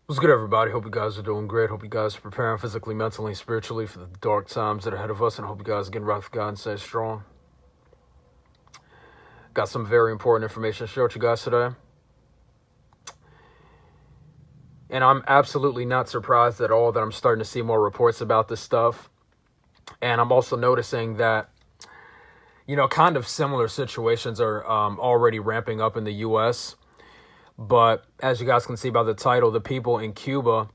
What's good, everybody? Hope you guys are doing great. Hope you guys are preparing physically, mentally, and spiritually for the dark times that are ahead of us, and hope you guys are getting right with God and stay strong. Got some very important information to share with you guys today. And I'm absolutely not surprised at all that I'm starting to see more reports about this stuff. And I'm also noticing that, kind of similar situations are already ramping up in the U.S. But as you guys can see by the title, the people in Cuba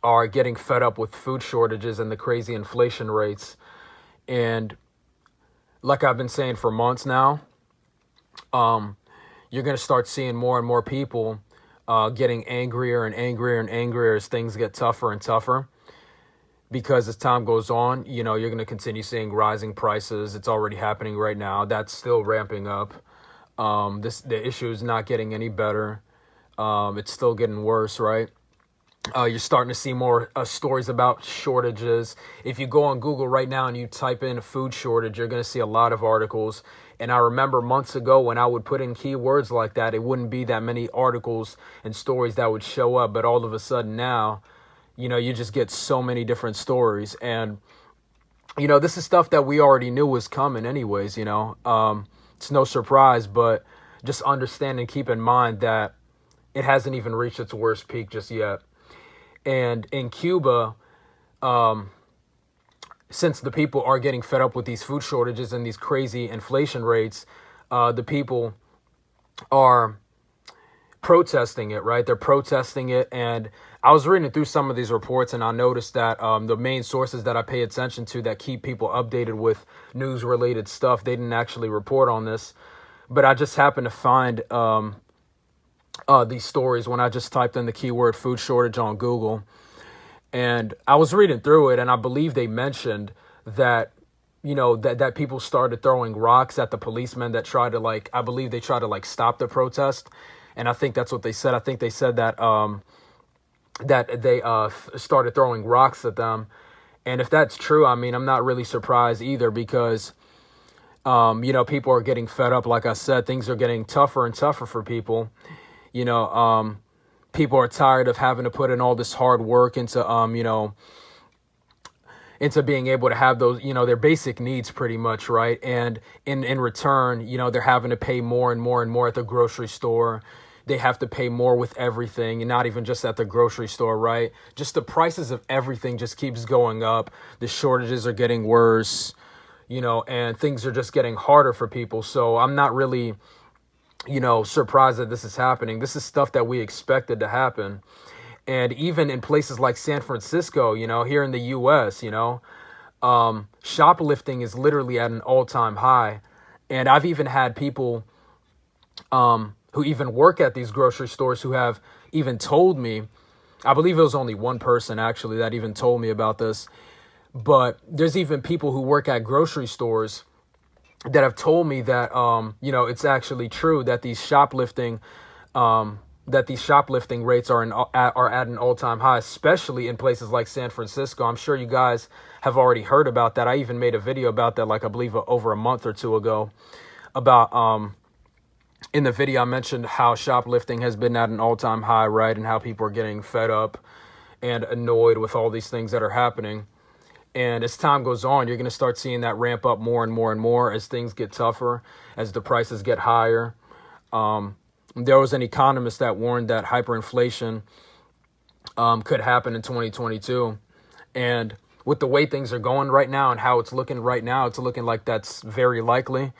are getting fed up with food shortages and the crazy inflation rates. And like I've been saying for months now, you're going to start seeing more and more people getting angrier and angrier and angrier as things get tougher and tougher. Because as time goes on, you're going to continue seeing rising prices. It's already happening right now. That's still ramping up. The issue is not getting any better. It's still getting worse, right? You're starting to see more stories about shortages. If you go on Google right now and you type in food shortage, you're going to see a lot of articles. And I remember months ago when I would put in keywords like that, it wouldn't be that many articles and stories that would show up. But all of a sudden now, you just get so many different stories. And, this is stuff that we already knew was coming anyways, It's no surprise, but just understand and keep in mind that it hasn't even reached its worst peak just yet. And in Cuba, since the people are getting fed up with these food shortages and these crazy inflation rates, the people are protesting it, right? They're protesting it. And I was reading through some of these reports and I noticed that the main sources that I pay attention to that keep people updated with news related stuff, they didn't actually report on this. But I just happened to find these stories when I just typed in the keyword food shortage on Google. And I was reading through it and I believe they mentioned that, that people started throwing rocks at the policemen that tried to I believe they tried to stop the protest. And I think that's what they said. I think they said that that they started throwing rocks at them. And if that's true, I mean, I'm not really surprised either because, people are getting fed up. Like I said, things are getting tougher and tougher for people. People are tired of having to put in all this hard work into, into being able to have those, their basic needs pretty much, right? And in return, they're having to pay more and more and more at the grocery store. They have to pay more with everything, and not even just at the grocery store, right? Just the prices of everything just keeps going up. The shortages are getting worse, and things are just getting harder for people. So I'm not really, surprised that this is happening. This is stuff that we expected to happen. And even in places like San Francisco, here in the U.S., shoplifting is literally at an all-time high. And I've even had people who even work at these grocery stores who have even told me, I believe it was only one person actually that even told me about this, but there's even people who work at grocery stores that have told me that, it's actually true that these shoplifting rates are at an all-time high, especially in places like San Francisco. I'm sure you guys have already heard about that. I even made a video about that, I believe over a month or two ago, about, in the video I mentioned how shoplifting has been at an all-time high, right? And how people are getting fed up and annoyed with all these things that are happening. And as time goes on, you're going to start seeing that ramp up more and more and more as things get tougher, as the prices get higher. There was an economist that warned that hyperinflation could happen in 2022. And with the way things are going right now and how it's looking right now, it's looking like that's very likely.